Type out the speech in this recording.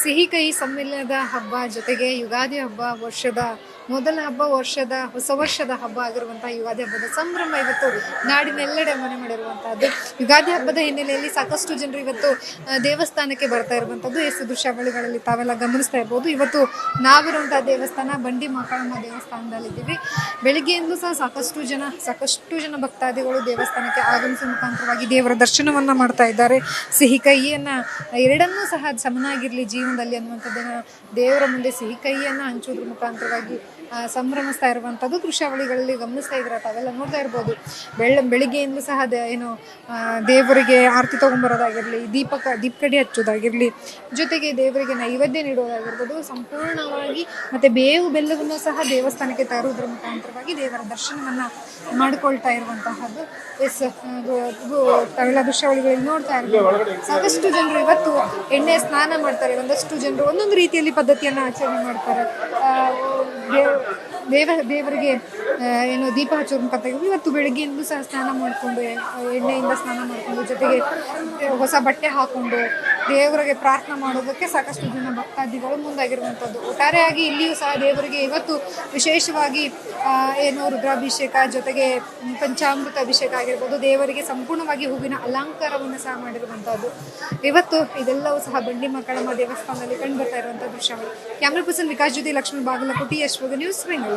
ಸಿಹಿ ಕಹಿ ಸಮ್ಮಿಲನದ ಹಬ್ಬ ಜೊತೆಗೆ ಯುಗಾದಿ ಹಬ್ಬ, ವರ್ಷದ ಮೊದಲ ಹಬ್ಬ, ಹೊಸ ವರ್ಷದ ಹಬ್ಬ ಆಗಿರುವಂತಹ ಯುಗಾದಿ ಹಬ್ಬದ ಸಂಭ್ರಮ ಇವತ್ತು ನಾಡಿನೆಲ್ಲೆಡೆ ಮನೆ ಮಾಡಿರುವಂತಹದ್ದು. ಯುಗಾದಿ ಹಬ್ಬದ ಹಿನ್ನೆಲೆಯಲ್ಲಿ ಸಾಕಷ್ಟು ಜನರು ಇವತ್ತು ದೇವಸ್ಥಾನಕ್ಕೆ ಬರ್ತಾ ಇರುವಂತದ್ದು ಎಷ್ಟು ದೃಶ್ಯಾವಳಿಗಳಲ್ಲಿ ತಾವೆಲ್ಲ ಗಮನಿಸ್ತಾ ಇರ್ಬೋದು. ಇವತ್ತು ನಾವಿರುವಂತಹ ದೇವಸ್ಥಾನ ಬಂಡಿ ಮಕ್ಕಳಮ್ಮ ದೇವಸ್ಥಾನದಲ್ಲಿದ್ದೀವಿ. ಬೆಳಿಗ್ಗೆಯಿಂದಲೂ ಸಹ ಸಾಕಷ್ಟು ಜನ ಭಕ್ತಾದಿಗಳು ದೇವಸ್ಥಾನಕ್ಕೆ ಆಗಮಿಸುವ ಮುಖಾಂತರವಾಗಿ ದೇವರ ದರ್ಶನವನ್ನ ಮಾಡ್ತಾ ಇದ್ದಾರೆ. ಸಿಹಿ ಕಹಿಯನ್ನ ಎರಡನ್ನೂ ಸಹ ಸಮನಾಗಿರ್ಲಿ ಜೀವನದಲ್ಲಿ ಅನ್ನುವಂಥದ್ದನ್ನ ದೇವರ ಮುಂದೆ ಸಿಹಿ ಕಹಿಯನ್ನ ಹಂಚೋದ್ರ ಮುಖಾಂತರವಾಗಿ ಸಂಭ್ರಮಿಸ್ತಾ ಇರುವಂಥದ್ದು ದೃಶ್ಯಾವಳಿಗಳಲ್ಲಿ ಗಮನಿಸ್ತಾ ಇದ್ರೆ ತಾವೆಲ್ಲ ನೋಡ್ತಾ ಇರ್ಬೋದು. ಬೆಳಿಗ್ಗೆಯಿಂದ ಸಹ ದೇವರಿಗೆ ಆರತಿ ತಗೊಂಡ್ಬರೋದಾಗಿರ್ಲಿ, ದೀಪಕಡಿ ಹಚ್ಚೋದಾಗಿರ್ಲಿ, ಜೊತೆಗೆ ದೇವರಿಗೆ ನೈವೇದ್ಯ ನೀಡೋದಾಗಿರ್ಬೋದು, ಸಂಪೂರ್ಣವಾಗಿ ಮತ್ತೆ ಬೇವು ಬೆಲ್ಲವನ್ನು ಸಹ ದೇವಸ್ಥಾನಕ್ಕೆ ತರುವುದರ ಮುಖಾಂತರವಾಗಿ ದೇವರ ದರ್ಶನವನ್ನ ಮಾಡಿಕೊಳ್ತಾ ಇರುವಂತಹದ್ದು. ತಾವೆಲ್ಲ ದೃಶ್ಯಾವಳಿಗಳಲ್ಲಿ ನೋಡ್ತಾ ಇರ್ಬೋದು. ಸಾಕಷ್ಟು ಜನರು ಇವತ್ತು ಎಣ್ಣೆ ಸ್ನಾನ ಮಾಡ್ತಾರೆ. ಒಂದಷ್ಟು ಜನರು ಒಂದೊಂದು ರೀತಿಯಲ್ಲಿ ಪದ್ಧತಿಯನ್ನ ಆಚರಣೆ ಮಾಡ್ತಾರೆ. ದೇವರಿಗೆ ದೀಪ ಹಚ್ಚೋದ್ರ ಮುಖಾಂತರ ಇವತ್ತು ಬೆಳಗ್ಗೆಯಿಂದಲೂ ಸಹ ಸ್ನಾನ ಮಾಡಿಕೊಂಡು ಎಣ್ಣೆಯಿಂದ ಸ್ನಾನ ಮಾಡಿಕೊಂಡು ಜೊತೆಗೆ ಹೊಸ ಬಟ್ಟೆ ಹಾಕೊಂಡು ದೇವರಿಗೆ ಪ್ರಾರ್ಥನೆ ಮಾಡೋದಕ್ಕೆ ಸಾಕಷ್ಟು ಜನ ಭಕ್ತಾದಿಗಳು ಮುಂದಾಗಿರುವಂಥದ್ದು. ಒಟ್ಟಾರೆಯಾಗಿ ಇಲ್ಲಿಯೂ ಸಹ ದೇವರಿಗೆ ಇವತ್ತು ವಿಶೇಷವಾಗಿ ರುದ್ರಾಭಿಷೇಕ ಜೊತೆಗೆ ಪಂಚಾಮೃತ ಅಭಿಷೇಕ ಆಗಿರ್ಬೋದು, ದೇವರಿಗೆ ಸಂಪೂರ್ಣವಾಗಿ ಹೂವಿನ ಅಲಂಕಾರವನ್ನು ಸಹ ಮಾಡಿರುವಂಥದ್ದು. ಇವತ್ತು ಇದೆಲ್ಲವೂ ಸಹ ಬಂಡಿ ಮಕ್ಕಳಮ್ಮ ದೇವಸ್ಥಾನದಲ್ಲಿ ಕಂಡು ಬರ್ತಾ ಇರುವಂಥ ದೃಶ್ಯಗಳು. ಕ್ಯಾಮ್ರಾ ಪರ್ಸನ್ ವಿಕಾಸ್ ಜೊತೆ ಲಕ್ಷ್ಮೀ ಬಾಗಲಕೋಟೆ, ಯಶ್ವಗ ನ್ಯೂಸ್, ಬೆಂಗಳೂರು.